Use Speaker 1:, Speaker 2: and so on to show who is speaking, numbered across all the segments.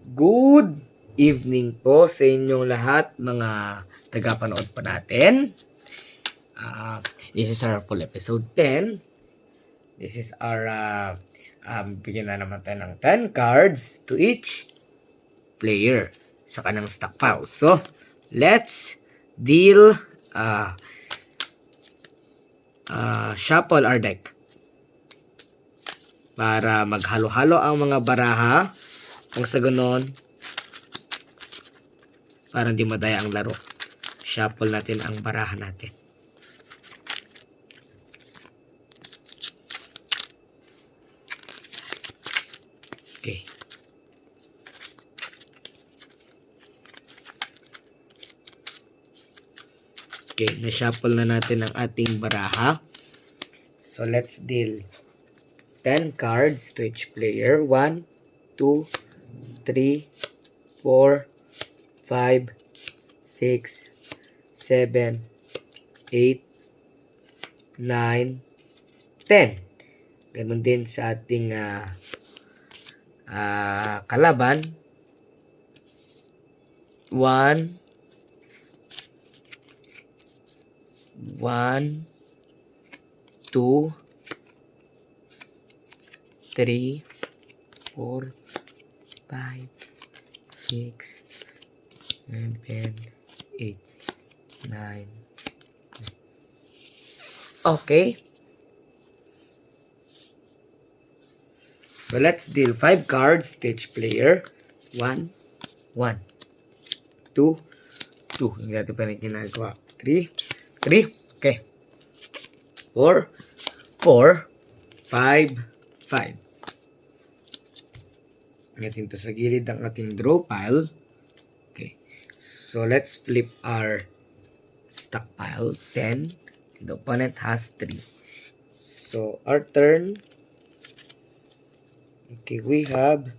Speaker 1: Good evening po sa inyong lahat, mga tagapanood pa natin. This is our full episode 10. This is our, bigyan na naman tayo ng 10 cards to each player sa kanang stockpile. So, let's deal, shuffle our deck para maghalo-halo ang mga baraha. Ang sa ganon, para hindi madaya ang laro, shuffle natin ang baraha natin. Okay. Okay, na-shuffle na natin ang ating baraha. So, let's deal 10 cards to each player. 1, 2, 3, 4, 5, 6, 7, 8, 9, 10. Ganun din sa ating kalaban. 1, 2, 3, 4, 5, 6, 7, 8, 9. Okay. So let's deal 5 cards to each player. 1, 1, 2, 2. Hindi natin pa rin ginagawa. 3, 3. Okay. 4, 4, 5, 5. Ngayon to sa gilid ang ating draw pile. Okay. So, let's flip our stockpile. 10. The opponent has 3. So, our turn. Okay, we have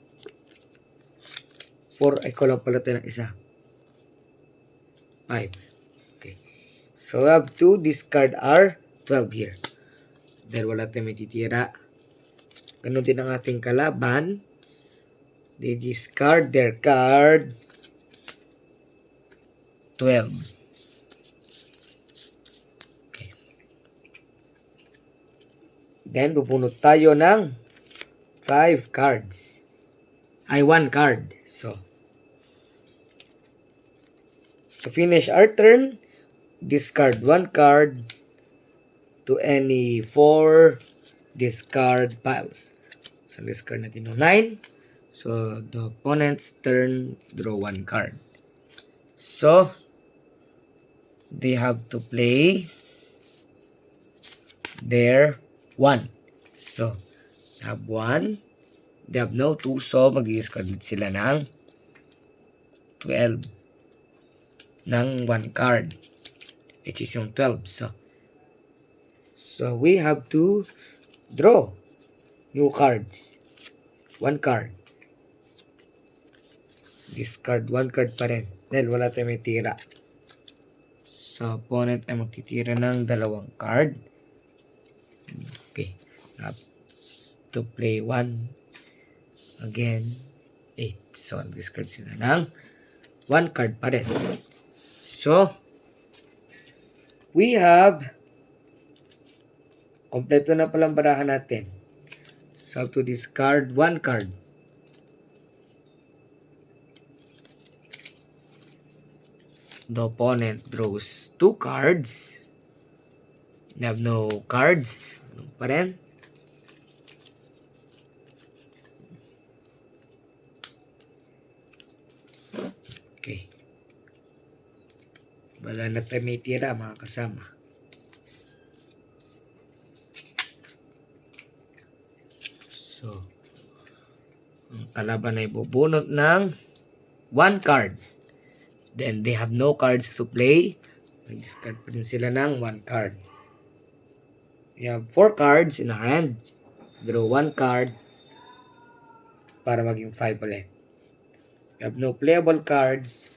Speaker 1: 4. Ay, kulang pala tayo ng isa. 5. Okay. So, we have to discard our 12 here. Dahil wala tayong may titira. Ganun din ang ating kalaban. They discard their card 12. Okay. Then, bubunot tayo ng 5 cards. Ay, 1 card. So, to finish our turn, discard 1 card to any 4 discard piles. So, discard natin ng 9. So, the opponent's turn, draw 1 card. So, they have to play their 1. So, they have 1. They have no 2. So, mag-discard sila ng 12. Ng 1 card. Which is yung 12. So, we have to draw new cards. 1 card. Discard 1 card pa rin. Dahil wala tayong may tira. So, opponent ay magtitira ng 2 card. Okay. Have to play 1 again. 8. So, discard sila ng 1 card pa rin. So, we have kompleto na palang barahan natin. So, have to discard 1 card. The opponent draws 2 cards. They have no cards. Ano pa rin? Okay. Wala na tayo may tira, mga kasama. So, ang kalaban ay bubunot ng 1 card. Then, they have no cards to play. Nag-discard pa rin sila ng 1 card. We have 4 cards in our hand. Draw 1 card para maging 5 ulit. We have no playable cards.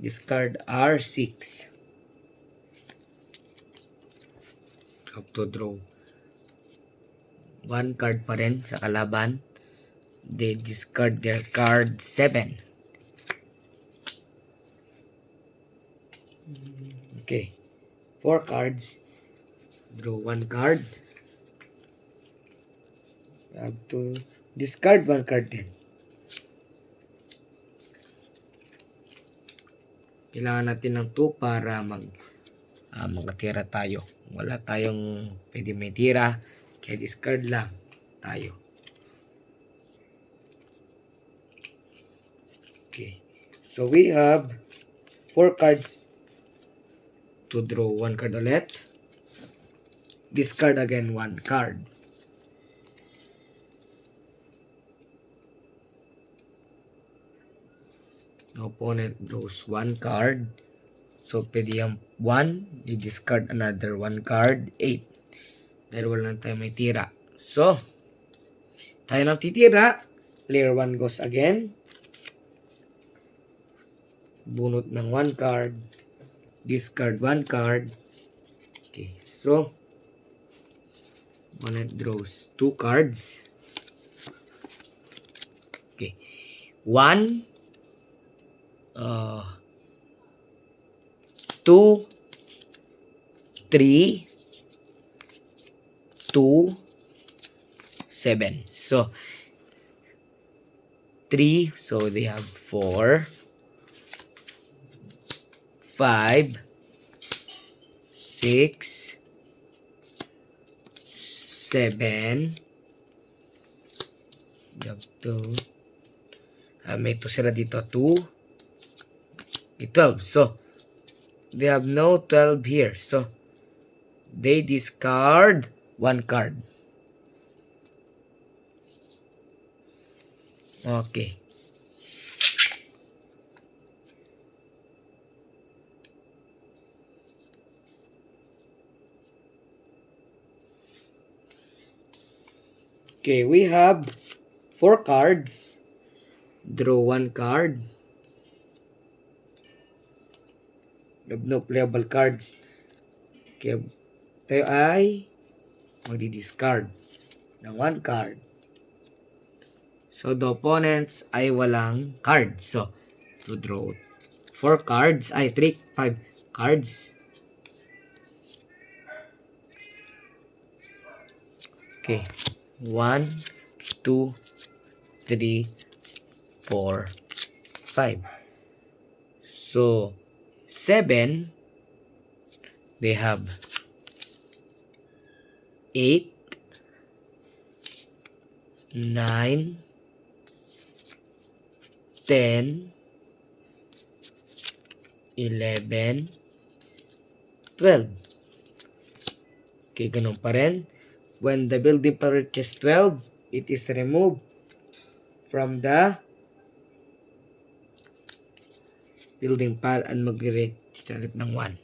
Speaker 1: Discard R6. Have to draw 1 card pa rin sa kalaban. they discard their card 7. Okay, 4 cards. Draw 1 card. You have to discard 1 card din. Kailangan natin ng 2 para makatira tayo. Wala tayong pwede may tira, kaya discard lang tayo. Okay, so we have 4 cards to draw 1 card ulit. Discard again 1 card. The opponent draws 1 card. So, pwede yung 1, i-discard another 1 card, 8. Dahil wala na tayo may tira. So, tayo nang titira. Player 1 goes again. Bunot ng 1 card. Discard 1 card. Okay, so, opponent draws 2 cards. Okay, 1, 2, 3, 2, 7. So, 3. So, they have 4, 5, 6, 7. You have 2. May 2 sila dito. 2. 12. So, they have no 12 here. So, they discard 1 card. Okay. Okay, we have 4 cards. Draw 1 card. No playable cards. Okay, tayo ay magdi-discard ng 1 card. So, the opponents ay walang cards. So, to draw 4 cards, ay 5 cards. Okay. 1, 2, 3, 4, 5. So, 7, they have 8, 9, 10, 11, 12. Okay, ganun pa rin. When the building power reaches 12, it is removed from the building pile and mag-reach ulit ng 1.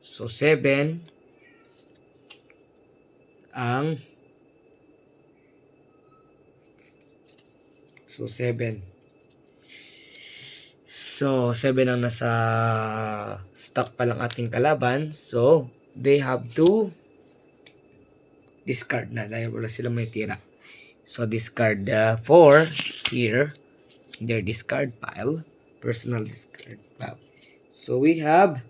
Speaker 1: So, 7 ang So, 7 ang nasa stock pa lang ating kalaban. So, they have to discard na dahil wala silang may tira. So, discard 4 here in their discard pile. Personal discard pile. So, we have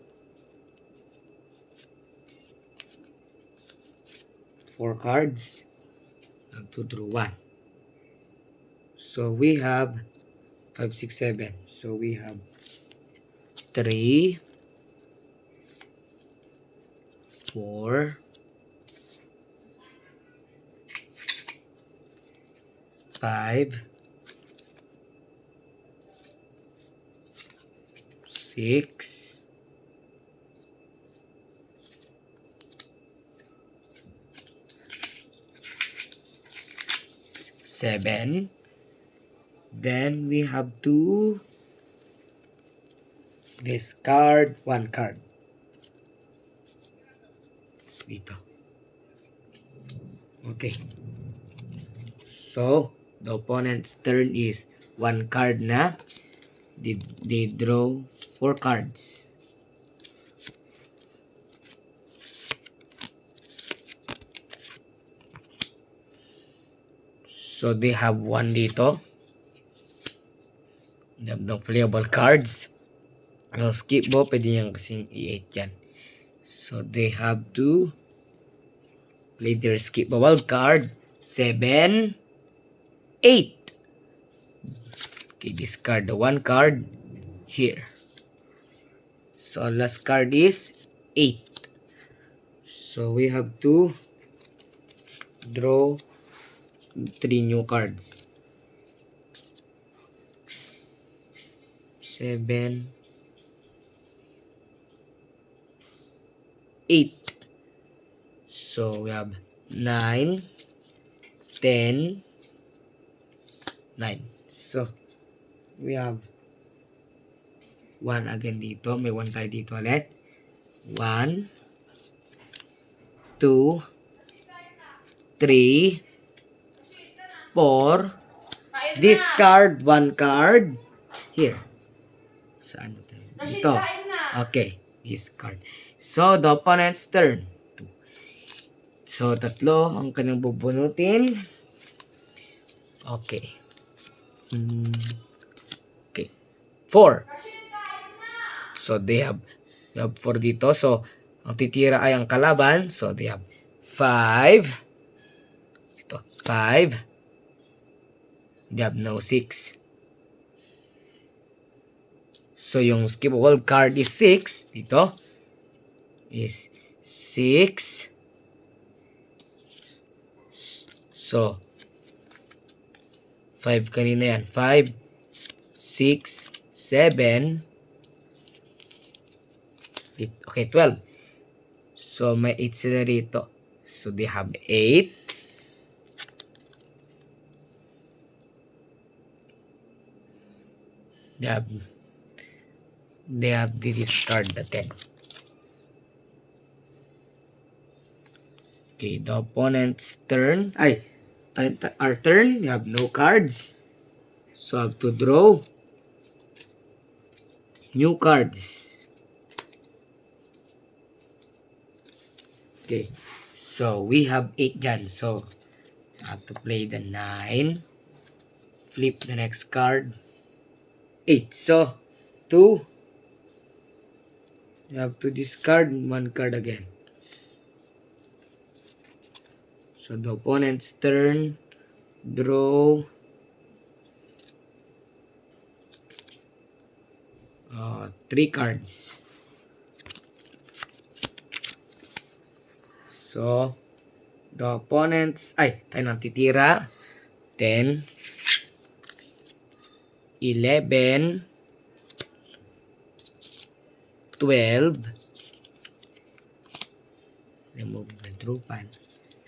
Speaker 1: 4 cards. To draw 1. So, we have 5, 6, 7. So, we have 3, 4, 5, 6, 7. Then we have to discard 1 card. Dito. Okay. So, the opponent's turn is 1 card na. They draw 4 cards. So they have 1 dito. They have no playable cards. No skip mo, pwede niyang kasing i-8 yan. So they have to play their skippable card. 7, 8. Okay, discard the 1 card here. So last card is 8. So we have to draw 3 new cards. 7, 8. So we have 9, 10, 9. So we have 1 again dito. May 1 tayo dito ulit. 1, 2, 3, 4. Discard 1 card. Here. Saan tayo? Dito. Okay. Discard. So, the opponent's turn. So, 3 ang kanyang bubunutin. Okay. Okay. 4. So, they have 4 dito. So, ang titira ay ang kalaban. So, they have 5. Ito, 5. They have no 6. So, yung skippable card is 6. Dito is 6. So, 5 kanina yan. 5, 6, 7. Okay, 12. So, may 8 sila rito. So, they have 8. They have to discard the 10. Okay, the opponent's turn. Our turn. We have no cards. So, I have to draw new cards. Okay, so we have 8 dyan. So, I have to play the 9. Flip the next card. 8. So, 2. You have to discard 1 card again. So, the opponent's turn. Draw. 3 cards. So, the opponent's... tayo nang titira. 10. 11. 12. Remove the draw pan.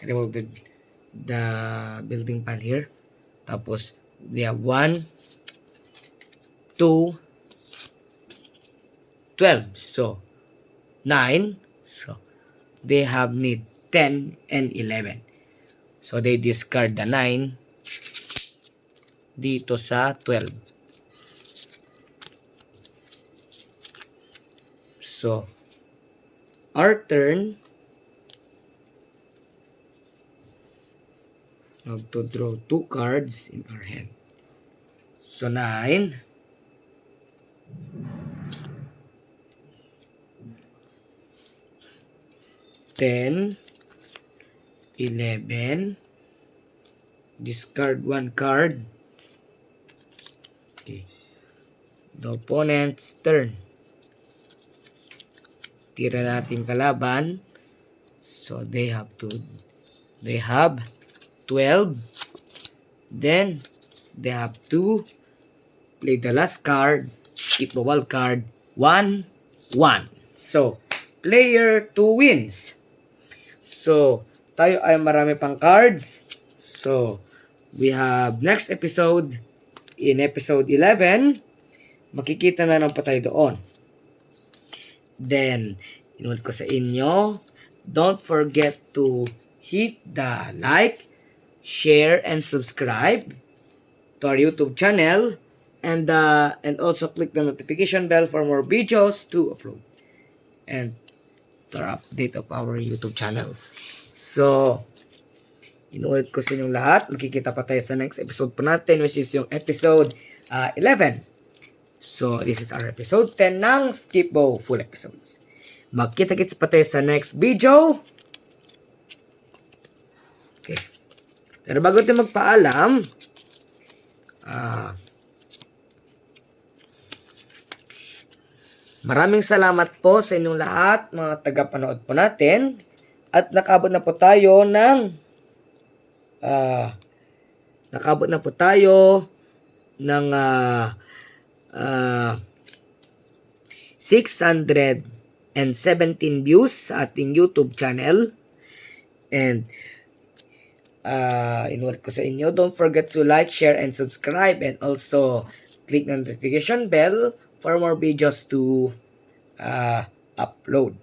Speaker 1: Remove the building pan here. Tapos, they have 1, 2, 12. So, 9. So, they have need 10 and 11. So, they discard the 9 dito sa 12. So, our turn. We have to draw 2 cards in our hand. So, 9. 10. 11. Discard 1 card. Okay. The opponent's turn. Tira natin kalaban. So, they have 12. Then, they have to play the last card. Skip the wild card. 1, 1. So, player 2 wins. So, tayo ay marami pang cards. So, we have next episode. In episode 11, makikita na lang pa tayo doon. Then, inulit ko sa inyo, don't forget to hit the like, share, and subscribe to our YouTube channel, and also click the notification bell for more videos to upload and to our update of our YouTube channel. So, Inuulit ko sa inyong lahat. Makikita pa tayo sa next episode po natin, which is yung episode 11. So, this is our episode 10 ng Skipbo full episodes. Magkita-kits pa tayo sa next video. Okay. Pero bago tayo magpaalam, maraming salamat po sa inyong lahat, mga tagapanood po natin. At nakabot na po tayo ng 617 views sa ating YouTube channel. And inulit ko sa inyo, don't forget to like, share, and subscribe, and also click the notification bell for more videos to upload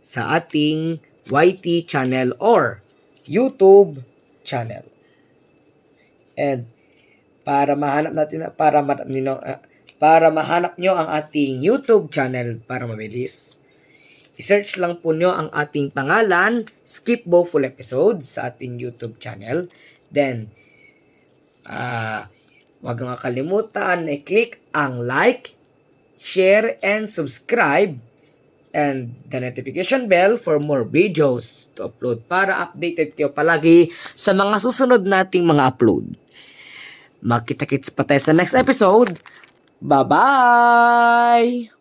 Speaker 1: sa ating YT channel or YouTube channel. And para mahanap nyo ang ating YouTube channel para mabilis, i-search lang po nyo ang ating pangalan, Skipbo Full Episodes, sa ating YouTube channel. Then, huwag nga kalimutan na i-click ang like, share, and subscribe, and the notification bell for more videos to upload para updated kayo palagi sa mga susunod nating mga upload. Magkita-kits pa tayo sa next episode. Bye-bye!